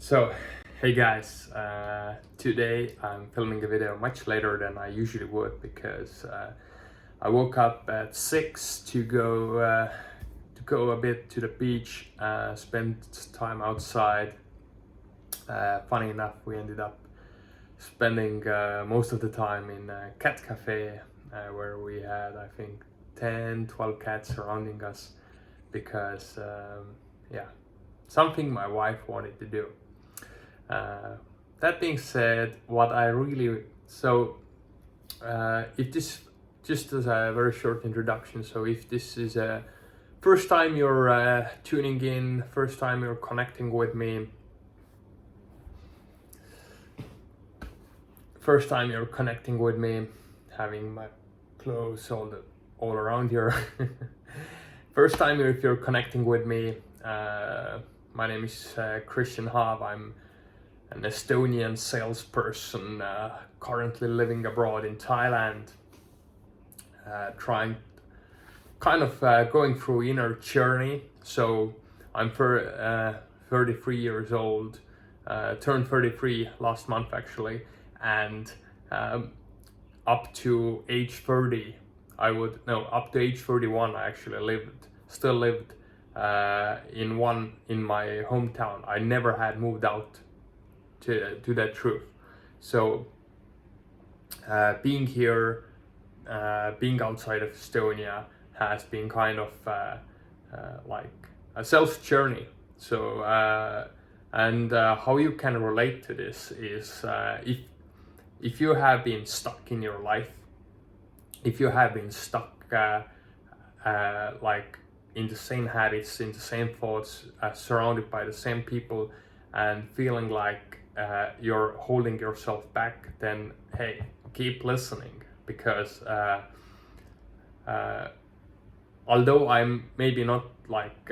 So, hey guys, today I'm filming a video much later than I usually would because I woke up at 6 to go a bit to the beach, spend time outside. Funny enough, we ended up spending most of the time in a cat cafe where we had, I think, 10, 12 cats surrounding us because, yeah, something my wife wanted to do. That being said, what I really if this just as a very short introduction, so if this is a first time you're tuning in, first time you're connecting with me, having my clothes all around here. First time if you're connecting with me, my name is Christian Hav. I'm an Estonian salesperson currently living abroad in Thailand, going through inner journey. So I'm 33 years old, turned 33 last month actually, and up to age 30, up to age 31, I actually still lived in my hometown. I never had moved out to that truth. So being here, being outside of Estonia has been kind of like a self journey. So how you can relate to this is if you have been stuck in your life, if you have been stuck like in the same habits, in the same thoughts, surrounded by the same people, and feeling like you're holding yourself back, then hey, keep listening, because although I'm maybe not like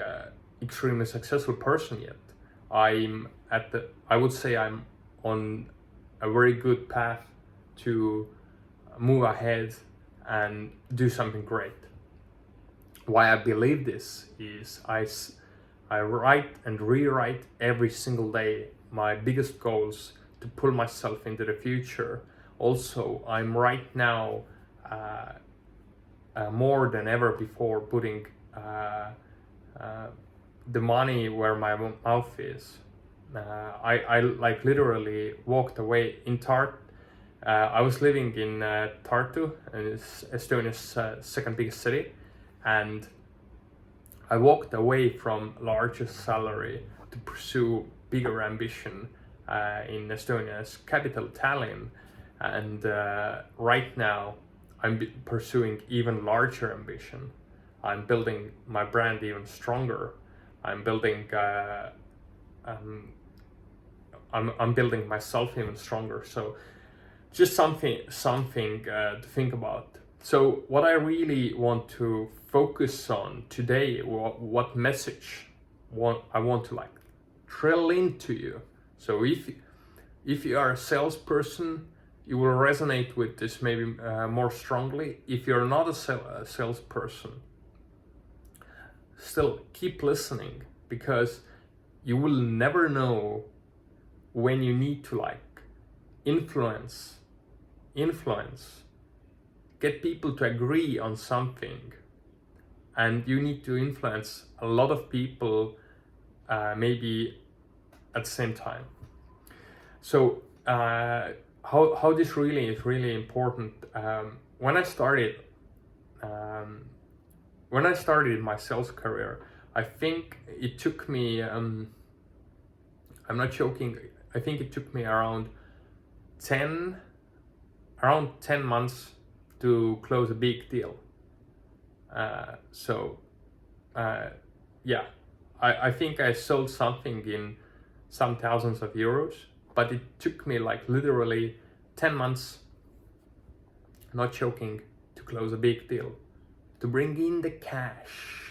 extremely successful person yet, I would say I'm on a very good path to move ahead and do something great. Why I believe this is I write and rewrite every single day my biggest goals to pull myself into the future. Also, I'm right now more than ever before putting the money where my mouth is. I like literally walked away in I was living in Tartu, Estonia's second biggest city, and I walked away from largest salary to pursue bigger ambition in Estonia's capital, Tallinn. And right now I'm pursuing even larger ambition. I'm building my brand even stronger. I'm building I'm building myself even stronger. So just something to think about. So what I really want to focus on today, what message I want to like drill into you. So if you are a salesperson, you will resonate with this maybe more strongly. If you're not a salesperson, still keep listening, because you will never know when you need to like influence, get people to agree on something, and you need to influence a lot of people maybe at the same time. So how this really is really important. When I started my sales career, I think it took me I'm not joking, I think it took me around 10 months to close a big deal. Yeah, I think I sold something in some thousands of euros, but it took me like literally 10 months, not joking, to close a big deal, to bring in the cash.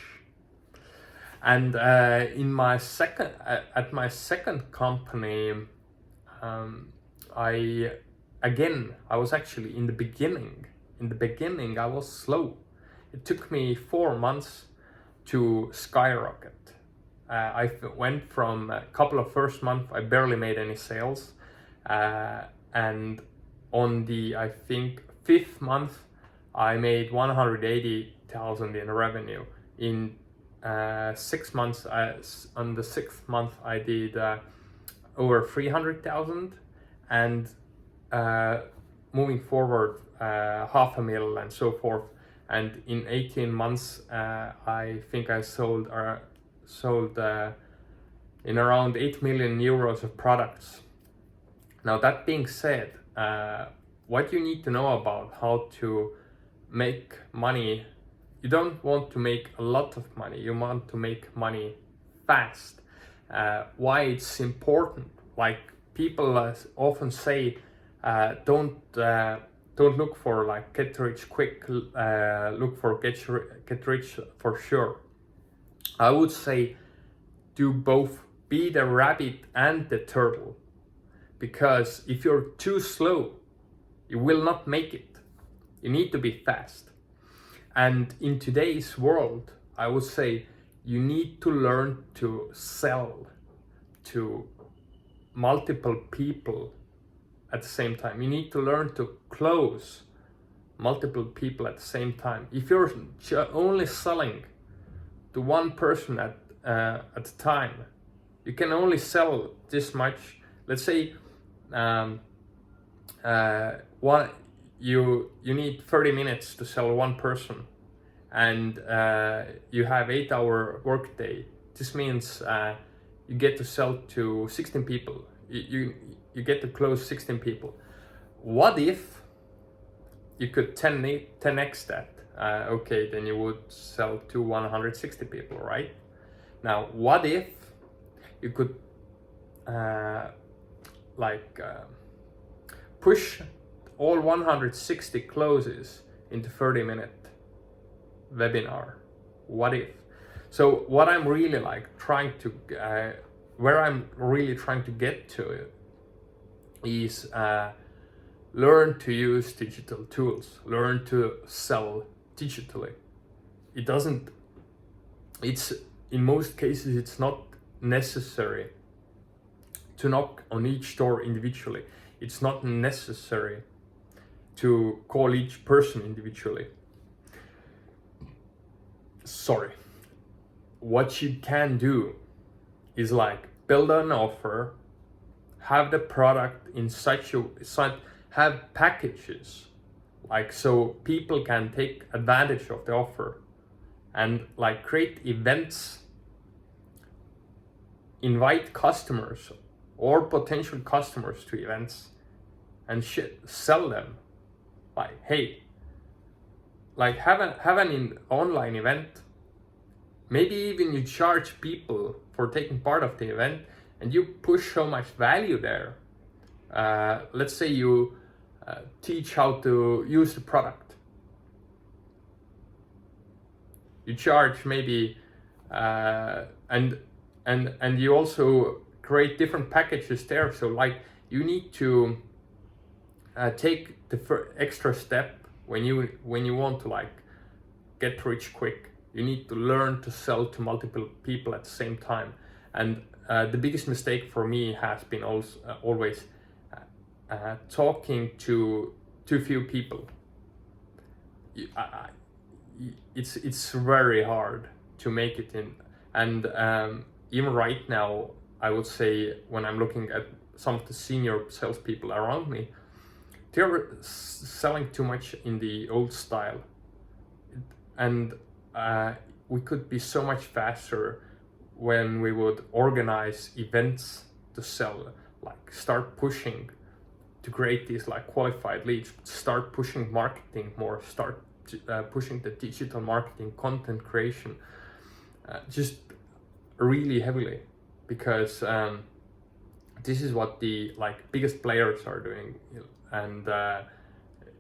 And at my second company, I was actually in the beginning I was slow. It took me 4 months to skyrocket. went from a couple of first month, I barely made any sales. And on the, I think, 5th month, I made 180,000 in revenue. In 6 months, on the 6th month, I did over 300,000, and moving forward, 500,000 and so forth. And in 18 months, I think I sold in around 8 million euros of products. Now, that being said, what you need to know about how to make money, you don't want to make a lot of money, you want to make money fast. Why it's important, like people often say, don't look for like get rich quick, look for get rich for sure. I would say do both, be the rabbit and the turtle, because if you're too slow, you will not make it. You need to be fast. And in today's world, I would say you need to learn to sell to multiple people at the same time. You need to learn to close multiple people at the same time. If you're only selling to one person at a time, you can only sell this much. Let's say you need 30 minutes to sell one person, and you have 8-hour workday. This means you get to sell to 16 people. You get to close 16 people. What if you could 10x that? Okay, then you would sell to 160 people, right? Now, what if you could push all 160 closes into 30-minute webinar? What if? So what I'm really where I'm really trying to get to is learn to use digital tools, learn to sell digitally. In most cases, it's not necessary to knock on each door individually. It's not necessary to call each person individually. Sorry. What you can do is like build an offer, have the product in have packages, like so people can take advantage of the offer, and like create events, invite customers or potential customers to events, and sell them. Like, hey, like have an online event. Maybe even you charge people for taking part of the event, and you push so much value there. Let's say you teach how to use the product. You charge maybe, and you also create different packages there. So like you need to take the extra step when you want to like get rich quick. You need to learn to sell to multiple people at the same time. And the biggest mistake for me has been always talking to too few people. It's very hard to make it in. And even right now, I would say when I'm looking at some of the senior salespeople around me, they're selling too much in the old style. And we could be so much faster when we would organize events to sell, like start pushing to create these like qualified leads, start pushing marketing more, start pushing the digital marketing, content creation, just really heavily, because this is what the like biggest players are doing. And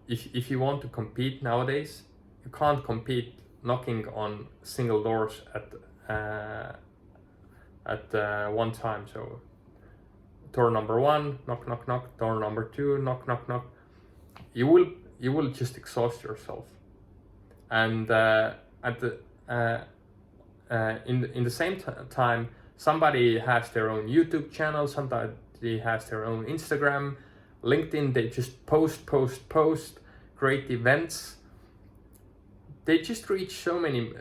if you want to compete nowadays, you can't compete knocking on single doors at one time. So door number 1, knock knock knock. Door number 2, knock knock knock. You will just exhaust yourself. And in the same time, Somebody has their own YouTube channel, somebody has their own Instagram, LinkedIn. They just post, create events. They just reach so many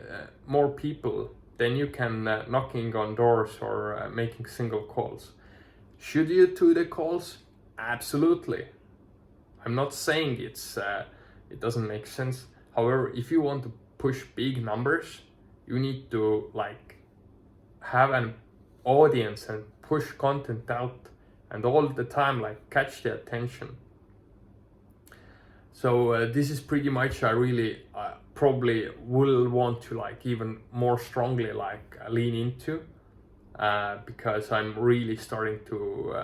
more people than you can knocking on doors or making single calls. Should you do the calls? Absolutely. I'm not saying it doesn't make sense. However, if you want to push big numbers, you need to like have an audience and push content out and all the time like catch their attention. So this is pretty much I really probably will want to like even more strongly like lean into because I'm really starting to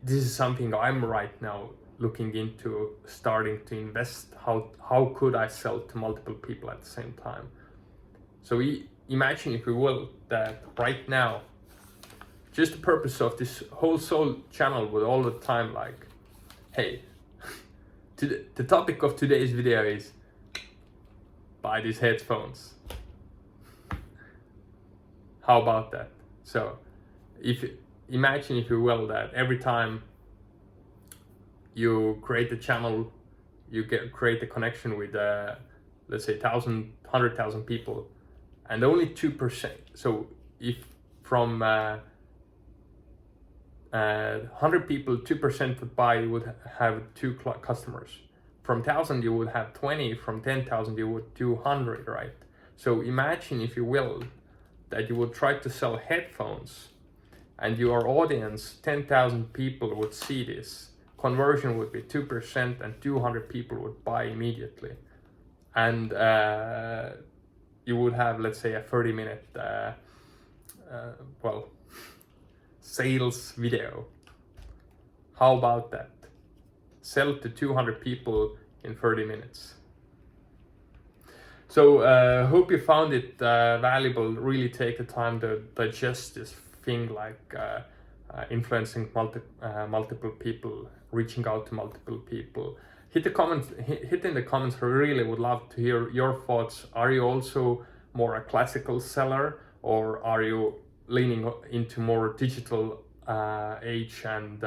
this is something I'm right now looking into, starting to invest. How could I sell to multiple people at the same time? So imagine, if you will, that right now, just the purpose of this whole soul channel would all the time like, hey, the topic of today's video is buy these headphones. How about that? So imagine, if you will, that every time you create a channel, you create a connection with let's say 100,000 people, and only 2%. So if from 100 people, 2% would buy, you would have 2 customers. From 1,000 you would have 20. From 10,000 you would do 100, right? So imagine, if you will, that you would try to sell headphones, and your audience, 10,000 people, would see this. Conversion would be 2%, and 200 people would buy immediately. And you would have, let's say, a 30-minute sales video. How about that? Sell to 200 people in 30 minutes. So hope you found it valuable. Really take the time to digest this thing, like influencing multiple people, reaching out to multiple people. Hit in the comments. I really would love to hear your thoughts. Are you also more a classical seller, or are you leaning into more digital age and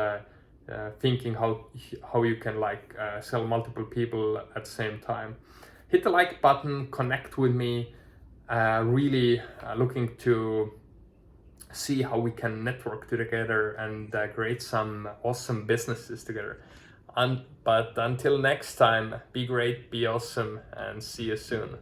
thinking how you can like sell multiple people at the same time? Hit the like button, connect with me. Really looking to see how we can network together and create some awesome businesses together. But until next time, be great, be awesome, and see you soon.